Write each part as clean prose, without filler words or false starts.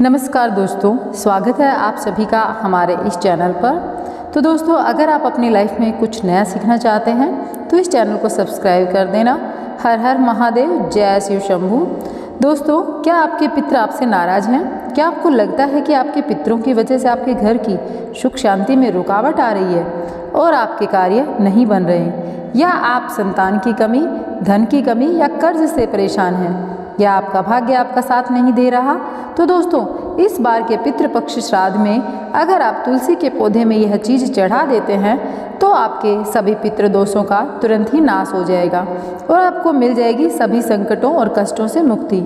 नमस्कार दोस्तों, स्वागत है आप सभी का हमारे इस चैनल पर। तो दोस्तों, अगर आप अपनी लाइफ में कुछ नया सीखना चाहते हैं तो इस चैनल को सब्सक्राइब कर देना। हर हर महादेव, जय शिव शंभू। दोस्तों, क्या आपके पितर आपसे नाराज़ हैं? क्या आपको लगता है कि आपके पितरों की वजह से आपके घर की सुख शांति में रुकावट आ रही है और आपके कार्य नहीं बन रहे हैं, या आप संतान की कमी, धन की कमी या कर्ज से परेशान हैं, या आपका भाग्य आपका साथ नहीं दे रहा? तो दोस्तों, इस बार के पितृपक्ष श्राद्ध में अगर आप तुलसी के पौधे में यह चीज़ चढ़ा देते हैं तो आपके सभी पितृ दोषों का तुरंत ही नाश हो जाएगा और आपको मिल जाएगी सभी संकटों और कष्टों से मुक्ति।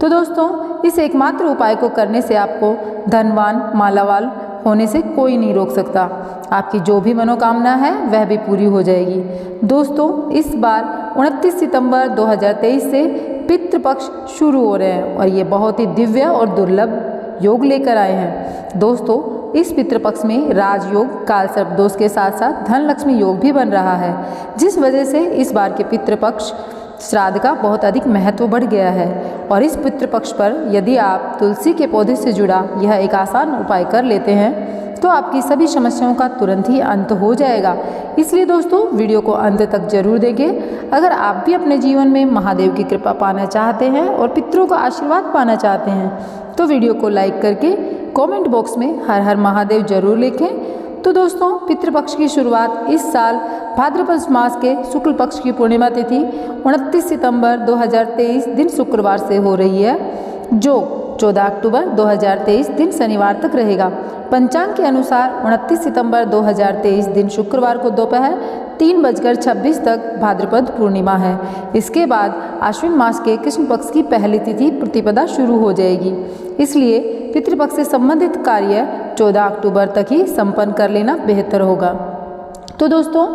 तो दोस्तों, इस एकमात्र उपाय को करने से आपको धनवान, मालावाल होने से कोई नहीं रोक सकता। आपकी जो भी मनोकामना है वह भी पूरी हो जाएगी। दोस्तों, इस बार 29 सितंबर 2023 से पितृपक्ष शुरू हो रहे हैं और ये बहुत ही दिव्य और दुर्लभ योग लेकर आए हैं। दोस्तों, इस पितृपक्ष में राजयोग, काल सर्प दोष के साथ साथ धन लक्ष्मी योग भी बन रहा है, जिस वजह से इस बार के पितृपक्ष श्राद्ध का बहुत अधिक महत्व बढ़ गया है। और इस पितृपक्ष पर यदि आप तुलसी के पौधे से जुड़ा यह एक आसान उपाय कर लेते हैं तो आपकी सभी समस्याओं का तुरंत ही अंत हो जाएगा। इसलिए दोस्तों, वीडियो को अंत तक जरूर देखें। अगर आप भी अपने जीवन में महादेव की कृपा पाना चाहते हैं और पितरों का आशीर्वाद पाना चाहते हैं तो वीडियो को लाइक करके कमेंट बॉक्स में हर हर महादेव जरूर लिखें। तो दोस्तों, पितृपक्ष की शुरुआत इस साल भाद्रपद मास के शुक्ल पक्ष की पूर्णिमा तिथि 29 सितंबर 2023 दिन शुक्रवार से हो रही है, जो 14 अक्टूबर 2023 दिन शनिवार तक रहेगा। पंचांग के अनुसार 29 सितंबर 2023 दिन शुक्रवार को दोपहर 3:26 तक भाद्रपद पूर्णिमा है। इसके बाद आश्विन मास के कृष्ण पक्ष की पहली तिथि प्रतिपदा शुरू हो जाएगी। इसलिए पितृपक्ष से संबंधित कार्य 14 अक्टूबर तक ही संपन्न कर लेना बेहतर होगा। तो दोस्तों,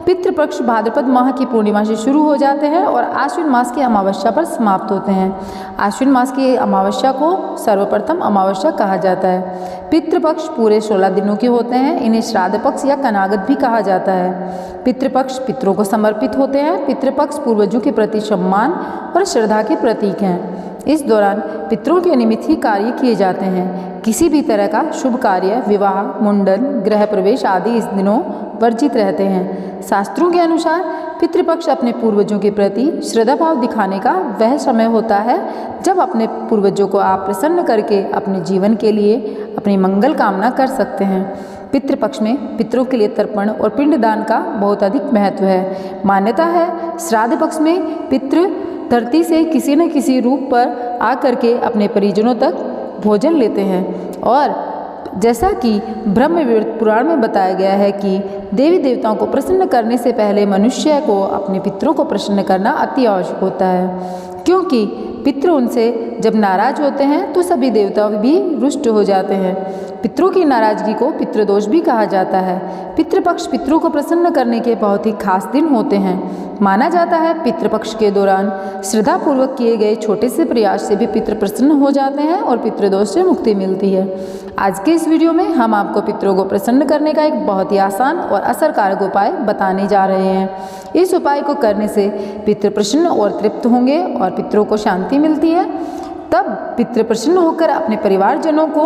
पितृपक्ष भाद्रपद माह की पूर्णिमा से शुरू हो जाते हैं और आश्विन मास की अमावस्या पर समाप्त होते हैं। आश्विन मास की अमावस्या को सर्वप्रथम अमावस्या कहा जाता है। पितृपक्ष पूरे 16 दिनों के होते हैं। इन्हें श्राद्ध पक्ष या कनागत भी कहा जाता है। पितृपक्ष पितरों को समर्पित होते हैं। पितृपक्ष पूर्वजों के प्रति सम्मान और श्रद्धा के प्रतीक हैं। इस दौरान पितरों के निमित्त ही कार्य किए जाते हैं। किसी भी तरह का शुभ कार्य, विवाह, मुंडन, गृह प्रवेश आदि इस दिनों वर्जित रहते हैं। शास्त्रों के अनुसार पितृपक्ष अपने पूर्वजों के प्रति श्रद्धा भाव दिखाने का वह समय होता है जब अपने पूर्वजों को आप प्रसन्न करके अपने जीवन के लिए अपनी मंगल कामना कर सकते हैं। पितृपक्ष में पितरों के लिए तर्पण और पिंडदान का बहुत अधिक महत्व है। मान्यता है श्राद्ध पक्ष में पितृ धरती से किसी न किसी रूप पर आकर के अपने परिजनों तक भोजन लेते हैं। और जैसा कि ब्रह्म पुराण में बताया गया है कि देवी देवताओं को प्रसन्न करने से पहले मनुष्य को अपने पितरों को प्रसन्न करना अति आवश्यक होता है, क्योंकि पितृ उनसे जब नाराज होते हैं तो सभी देवता भी रुष्ट हो जाते हैं। पितरों की नाराजगी को पितृदोष भी कहा जाता है। पितृपक्ष पितरों को प्रसन्न करने के बहुत ही खास दिन होते हैं। माना जाता है पितृपक्ष के दौरान श्रद्धापूर्वक किए गए छोटे से प्रयास से भी पितृ प्रसन्न हो जाते हैं और पितृदोष से मुक्ति मिलती है। आज के इस वीडियो में हम आपको पितरों को प्रसन्न करने का एक बहुत ही आसान और असरकारक उपाय बताने जा रहे हैं। इस उपाय को करने से पितृ प्रसन्न और तृप्त होंगे और पितरों को शांति मिलती है। तब पितृ प्रसन्न होकर अपने परिवारजनों को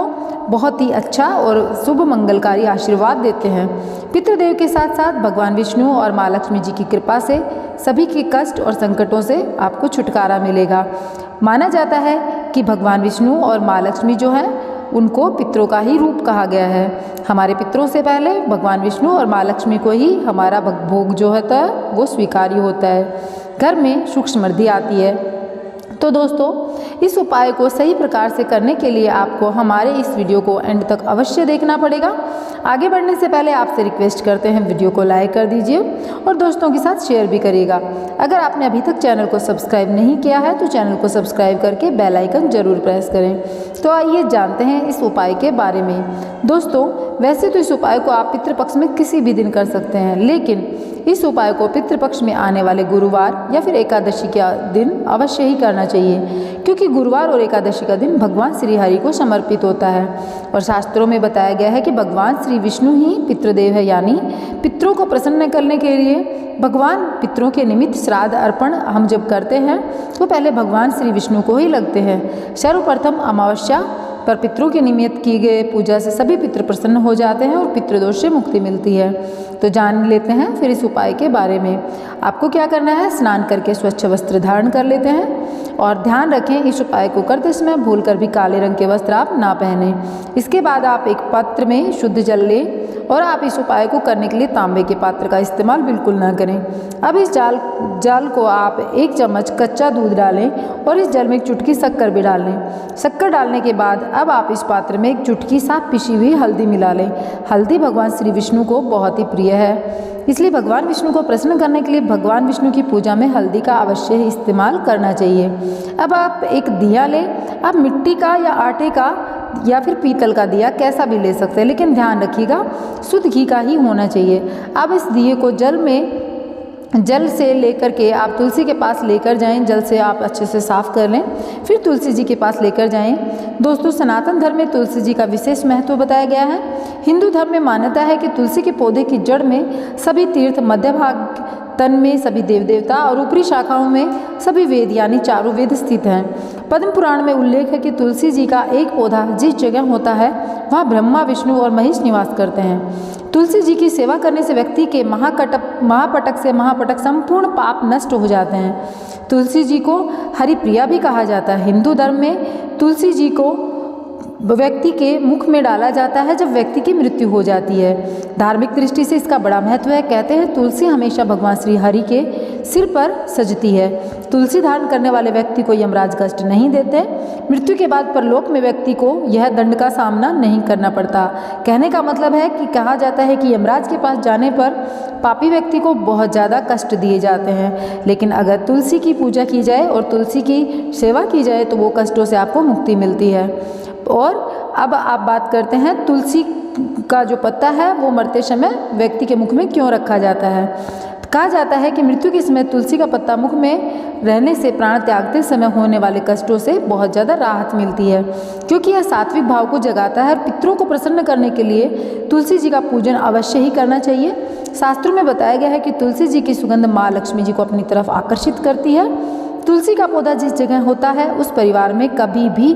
बहुत ही अच्छा और शुभ मंगलकारी आशीर्वाद देते हैं। पितृदेव के साथ साथ भगवान विष्णु और माँ लक्ष्मी जी की कृपा से सभी के कष्ट और संकटों से आपको छुटकारा मिलेगा। माना जाता है कि भगवान विष्णु और माँ लक्ष्मी जो है उनको पितरों का ही रूप कहा गया है। हमारे पितरों से पहले भगवान विष्णु और माँ लक्ष्मी को ही हमारा भोग जो होता है वो स्वीकार्य होता है। घर में सुख समृद्धि आती है। तो दोस्तों, इस उपाय को सही प्रकार से करने के लिए आपको हमारे इस वीडियो को एंड तक अवश्य देखना पड़ेगा। आगे बढ़ने से पहले आपसे रिक्वेस्ट करते हैं वीडियो को लाइक कर दीजिए और दोस्तों के साथ शेयर भी करिएगा। अगर आपने अभी तक चैनल को सब्सक्राइब नहीं किया है तो चैनल को सब्सक्राइब करके बेल आइकन जरूर प्रेस करें। तो आइए जानते हैं इस उपाय के बारे में। दोस्तों, वैसे तो इस उपाय को आप पितृपक्ष में किसी भी दिन कर सकते हैं, लेकिन इस उपाय को पितृपक्ष में आने वाले गुरुवार या फिर एकादशी के दिन अवश्य ही करना चाहिए, क्योंकि गुरुवार और एकादशी का दिन भगवान श्री हरि को समर्पित होता है। और शास्त्रों में बताया गया है कि भगवान श्री विष्णु ही पितृदेव है, यानी पितरों को प्रसन्न करने के लिए भगवान पितरों के निमित्त श्राद्ध अर्पण हम जब करते हैं तो पहले भगवान श्री विष्णु को ही लगते हैं। सर्वप्रथम अमावस्या पर पितरों के निमित्त की गए पूजा से सभी पितृ प्रसन्न हो जाते हैं और पितृदोष से मुक्ति मिलती है। तो जान लेते हैं फिर इस उपाय के बारे में। आपको क्या करना है, स्नान करके स्वच्छ वस्त्र धारण कर लेते हैं और ध्यान रखें इस उपाय को करते समय भूलकर भी काले रंग के वस्त्र आप ना पहने। इसके बाद आप एक पात्र में शुद्ध जल लें और आप इस उपाय को करने के लिए तांबे के पात्र का इस्तेमाल बिल्कुल ना करें। अब इस जल को आप 1 चम्मच कच्चा दूध डालें और इस जल में एक चुटकी शक्कर भी डाल लें। शक्कर डालने के बाद अब आप इस पात्र में एक चुटकी साफ पिसी हुई हल्दी मिला लें। हल्दी भगवान श्री विष्णु को बहुत ही प्रिय है, इसलिए भगवान विष्णु को प्रसन्न करने के लिए भगवान विष्णु की पूजा में हल्दी का अवश्य ही इस्तेमाल करना चाहिए। अब आप एक दिया लें, आप मिट्टी का या आटे का या फिर पीतल का दिया कैसा भी ले सकते हैं, लेकिन ध्यान रखिएगा शुद्ध घी का ही होना चाहिए। अब इस दिए को जल से लेकर के आप तुलसी के पास लेकर जाएं। जल से आप अच्छे से साफ कर लें, फिर तुलसी जी के पास लेकर जाएं। दोस्तों, सनातन धर्म में तुलसी जी का विशेष महत्व बताया गया है। हिंदू धर्म में मान्यता है कि तुलसी के पौधे की जड़ में सभी तीर्थ, मध्य भाग तन में सभी देव देवता और ऊपरी शाखाओं में सभी वेद यानी चारों वेद स्थित हैं। पद्म पुराण में उल्लेख है कि तुलसी जी का एक पौधा जिस जगह होता है वहाँ ब्रह्मा, विष्णु और महेश निवास करते हैं। तुलसी जी की सेवा करने से व्यक्ति के महापटक संपूर्ण पाप नष्ट हो जाते हैं। तुलसी जी को हरिप्रिया भी कहा जाता है। हिंदू धर्म में तुलसी जी को व्यक्ति के मुख में डाला जाता है जब व्यक्ति की मृत्यु हो जाती है। धार्मिक दृष्टि से इसका बड़ा महत्व है। कहते हैं तुलसी हमेशा भगवान श्री हरि के सिर पर सजती है। तुलसी धारण करने वाले व्यक्ति को यमराज कष्ट नहीं देते। मृत्यु के बाद परलोक में व्यक्ति को यह दंड का सामना नहीं करना पड़ता। कहने का मतलब है कि कहा जाता है कि यमराज के पास जाने पर पापी व्यक्ति को बहुत ज़्यादा कष्ट दिए जाते हैं, लेकिन अगर तुलसी की पूजा की जाए और तुलसी की सेवा की जाए तो वो कष्टों से आपको मुक्ति मिलती है। और अब आप बात करते हैं तुलसी का जो पत्ता है वो मरते समय व्यक्ति के मुख में क्यों रखा जाता है। कहा जाता है कि मृत्यु के समय तुलसी का पत्ता मुख में रहने से प्राण त्यागते समय होने वाले कष्टों से बहुत ज़्यादा राहत मिलती है, क्योंकि यह सात्विक भाव को जगाता है। पितरों को प्रसन्न करने के लिए तुलसी जी का पूजन अवश्य ही करना चाहिए। शास्त्रों में बताया गया है कि तुलसी जी की सुगंध माँ लक्ष्मी जी को अपनी तरफ आकर्षित करती है। तुलसी का पौधा जिस जगह होता है उस परिवार में कभी भी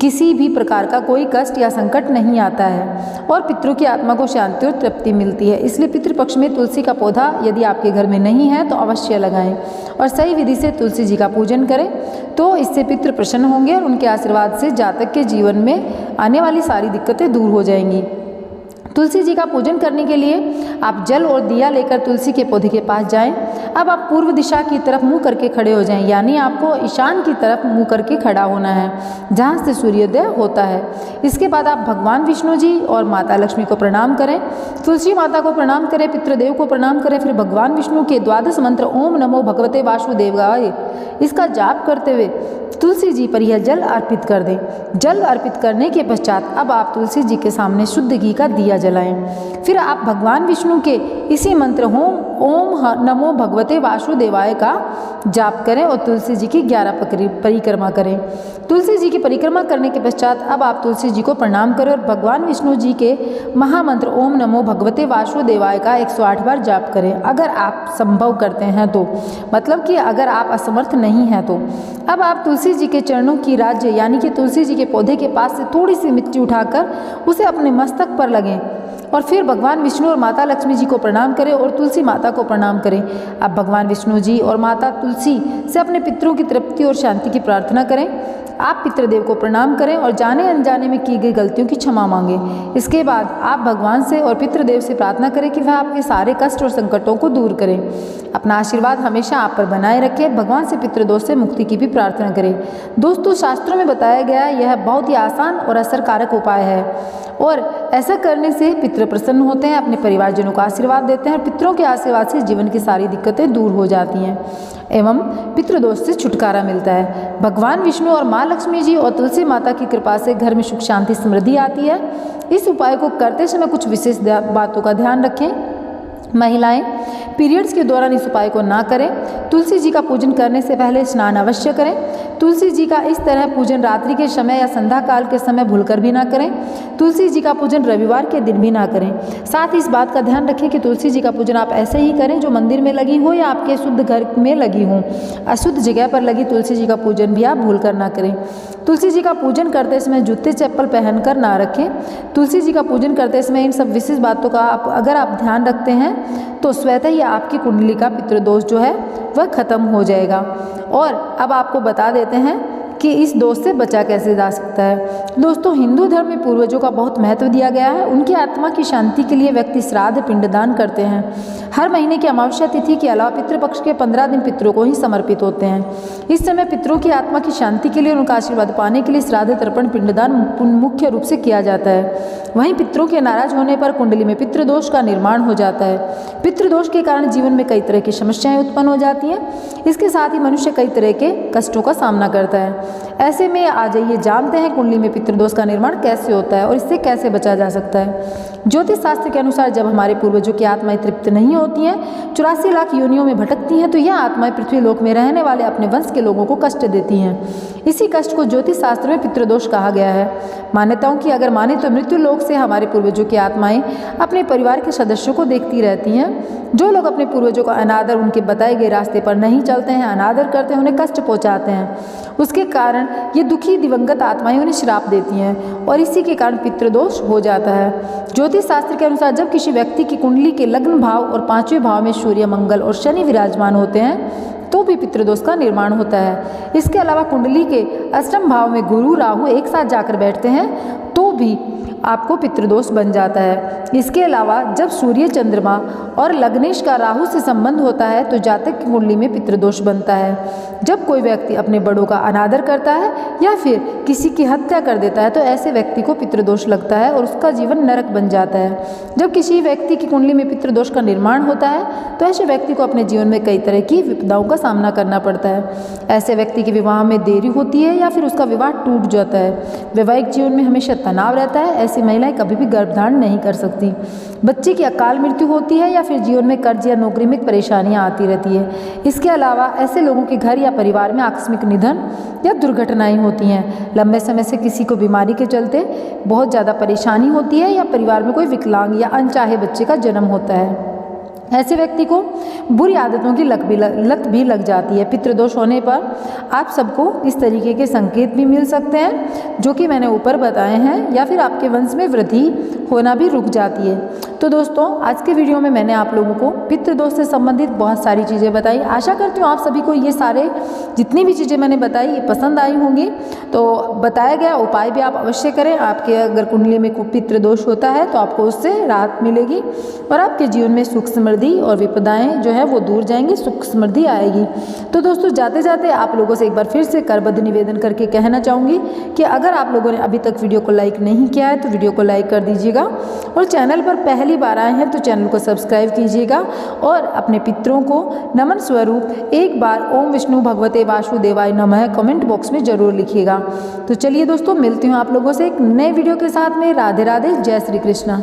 किसी भी प्रकार का कोई कष्ट या संकट नहीं आता है और पितरों की आत्मा को शांति और तृप्ति मिलती है। इसलिए पितृपक्ष में तुलसी का पौधा यदि आपके घर में नहीं है तो अवश्य लगाएं और सही विधि से तुलसी जी का पूजन करें, तो इससे पितृ प्रसन्न होंगे और उनके आशीर्वाद से जातक के जीवन में आने वाली सारी दिक्कतें दूर हो जाएंगी। तुलसी जी का पूजन करने के लिए आप जल और दिया लेकर तुलसी के पौधे के पास जाएं। अब आप पूर्व दिशा की तरफ मुंह करके खड़े हो जाएं, यानी आपको ईशान की तरफ मुंह करके खड़ा होना है जहां से सूर्योदय होता है। इसके बाद आप भगवान विष्णु जी और माता लक्ष्मी को प्रणाम करें, तुलसी माता को प्रणाम करें, पितृदेव को प्रणाम करें। फिर भगवान विष्णु के 12 मंत्र ओम नमो भगवते वासुदेवाय इसका जाप करते हुए तुलसी जी पर यह जल अर्पित कर दें। जल अर्पित करने के पश्चात अब आप तुलसी जी के सामने शुद्ध घी का दिया जलाएं। फिर आप भगवान विष्णु के इसी मंत्र ओम नमो भगवते वासुदेवाय का जाप करें और तुलसी जी की 11 परिक्रमा करें। तुलसी जी की परिक्रमा करने के पश्चात अब आप तुलसी जी को प्रणाम करें और भगवान विष्णु जी के महामंत्र ओम नमो भगवते वासुदेवाय का 108 बार जाप करें, अगर आप संभव करते हैं तो, मतलब कि अगर आप असमर्थ नहीं हैं तो। अब आप तुलसी जी के चरणों की राज्य यानी कि तुलसी जी के पौधे के पास से थोड़ी सी मिट्टी उठाकर उसे अपने मस्तक पर लगें और फिर भगवान विष्णु और माता लक्ष्मी जी को प्रणाम करें और तुलसी माता को प्रणाम करें। अब भगवान विष्णु जी और माता तुलसी से अपने पितरों की तृप्ति और शांति की प्रार्थना करें। आप पितृदेव को प्रणाम करें और जाने अनजाने में की गई गलतियों की क्षमा मांगें। इसके बाद आप भगवान से और पितृदेव से प्रार्थना करें कि वह आपके सारे कष्ट और संकटों को दूर करें, अपना आशीर्वाद हमेशा आप पर बनाए रखें। भगवान से पितृदोष से मुक्ति की भी प्रार्थना करें। दोस्तों, शास्त्रों में बताया गया यह बहुत ही आसान और असरकारक उपाय है और ऐसा करने से पितृ प्रसन्न होते हैं, अपने परिवारजनों को आशीर्वाद देते हैं और पितरों के आशीर्वाद से जीवन की सारी दिक्कतें दूर हो जाती हैं एवं पितृदोष से छुटकारा मिलता है। भगवान विष्णु और माँ लक्ष्मी जी और तुलसी माता की कृपा से घर में सुख शांति समृद्धि आती है। इस उपाय को करते समय कुछ विशेष बातों का ध्यान रखें। महिलाएं पीरियड्स के दौरान इस उपाय को ना करें। तुलसी जी का पूजन करने से पहले स्नान अवश्य करें। तुलसी जी का इस तरह पूजन रात्रि के समय या संध्या काल के समय भूलकर भी ना करें। तुलसी जी का पूजन रविवार के दिन भी ना करें। साथ ही इस बात का ध्यान रखें कि तुलसी जी का पूजन आप ऐसे ही करें जो मंदिर में लगी हो या आपके शुद्ध घर में लगी हो। अशुद्ध जगह पर लगी तुलसी जी का पूजन भी आप भूलकर ना करें। तुलसी जी का पूजन करते समय जूते चप्पल पहनकर ना रखें। तुलसी जी का पूजन करते समय इन सब विशेष बातों का अगर आप ध्यान रखते हैं तो स्वतः ही आपकी कुंडली का पितृदोष जो है वह खत्म हो जाएगा। और अब आपको बता देते हैं कि इस दोष से बचा कैसे जा सकता है। दोस्तों, हिंदू धर्म में पूर्वजों का बहुत महत्व दिया गया है। उनकी आत्मा की शांति के लिए व्यक्ति श्राद्ध पिंडदान करते हैं। हर महीने की अमावस्या तिथि के अलावा पितृपक्ष के 15 दिन पितरों को ही समर्पित होते हैं। इस समय पितरों की आत्मा की शांति के लिए उनका आशीर्वाद पाने के लिए श्राद्ध तर्पण पिंडदान मुख्य रूप से किया जाता है। वहीं पितरों के नाराज होने पर कुंडली में पितृदोष का निर्माण हो जाता है। पितृदोष के कारण जीवन में कई तरह की समस्याएं उत्पन्न हो जाती हैं। इसके साथ ही मनुष्य कई तरह के कष्टों का सामना करता है। ऐसे में आ जाइए जानते हैं कुंडली में पितृदोष का निर्माण कैसे होता है और इससे कैसे बचा जा सकता है। ज्योतिष शास्त्र के अनुसार जब हमारे पूर्वजों की आत्माएं तृप्त नहीं होती हैं, 84 लाख योनियों में भटकती हैं, तो यह आत्माएं पृथ्वी लोक में रहने वाले अपने वंश के लोगों को कष्ट देती हैं। इसी कष्ट को ज्योतिष शास्त्र में पितृदोष कहा गया है। मान्यताओं की अगर माने तो मृत्यु लोक से हमारे पूर्वजों की आत्माएं अपने परिवार के सदस्यों को देखती रहती हैं। जो लोग अपने पूर्वजों का अनादर, उनके बताए गए रास्ते पर नहीं चलते हैं, अनादर करते हैं, उन्हें कष्ट पहुंचाते हैं, उसके कारण ये दुखी दिवंगत आत्माएं उन्हें श्राप देती हैं और इसी के कारण पितृदोष हो जाता है। ज्योतिष शास्त्र के अनुसार जब किसी व्यक्ति की कुंडली के लग्न भाव और 5वें भाव में सूर्य, मंगल और शनि विराजमान होते हैं तो भी पितृदोष का निर्माण होता है। इसके अलावा कुंडली के अष्टम भाव में गुरु, राहु एक साथ जाकर बैठते हैं तो भी आपको पितृदोष बन जाता है। इसके अलावा जब सूर्य, चंद्रमा और लग्नेश का राहु से संबंध होता है तो जातक की कुंडली में पितृदोष बनता है। जब कोई व्यक्ति अपने बड़ों का अनादर करता है या फिर किसी की हत्या कर देता है तो ऐसे व्यक्ति को पितृदोष लगता है और उसका जीवन नरक बन जाता है। जब किसी व्यक्ति की कुंडली में पितृदोष का निर्माण होता है तो ऐसे व्यक्ति को अपने जीवन में कई तरह की विपदाओं का सामना करना पड़ता है। ऐसे व्यक्ति के विवाह में देरी होती है या फिर उसका विवाह टूट जाता है। वैवाहिक जीवन में हमेशा तनाव रहता है। ऐसी महिलाएं कभी भी गर्भधारण नहीं कर सकती। बच्चे की अकाल मृत्यु होती है या फिर जीवन में कर्ज या नौकरी में परेशानियां आती रहती है। इसके अलावा ऐसे लोगों के घर या परिवार में आकस्मिक निधन या दुर्घटनाएं होती हैं। लंबे समय से किसी को बीमारी के चलते बहुत ज़्यादा परेशानी होती है या परिवार में कोई विकलांग या अनचाहे बच्चे का जन्म होता है। ऐसे व्यक्ति को बुरी आदतों की लत भी लग जाती है। पितृदोष होने पर आप सबको इस तरीके के संकेत भी मिल सकते हैं जो कि मैंने ऊपर बताए हैं, या फिर आपके वंश में वृद्धि होना भी रुक जाती है। तो दोस्तों, आज के वीडियो में मैंने आप लोगों को पितृदोष से संबंधित बहुत सारी चीज़ें बताई। आशा करती हूँ आप सभी को ये सारे जितनी भी चीज़ें मैंने बताई ये पसंद आई होंगी। तो बताया गया उपाय भी आप अवश्य करें। आपके अगर कुंडली में पितृदोष होता है तो आपको उससे राहत मिलेगी और आपके जीवन में सुख समृद्धि और विपदाएं जो है वो दूर जाएंगी, सुख समृद्धि आएगी। तो दोस्तों, जाते जाते आप लोगों से एक बार फिर से करबद्ध निवेदन करके कहना चाहूँगी कि अगर आप लोगों ने अभी तक वीडियो को लाइक नहीं किया है तो वीडियो को लाइक कर दीजिएगा और चैनल पर पहली बार आए हैं तो चैनल को सब्सक्राइब कीजिएगा और अपने पितरों को नमन स्वरूप एक बार ओम विष्णु भगवते वासुदेवाय नमः कमेंट बॉक्स में जरूर लिखिएगा। तो चलिए दोस्तों, मिलती हूँ आप लोगों से एक नए वीडियो के साथ में। राधे राधे, जय श्री कृष्ण।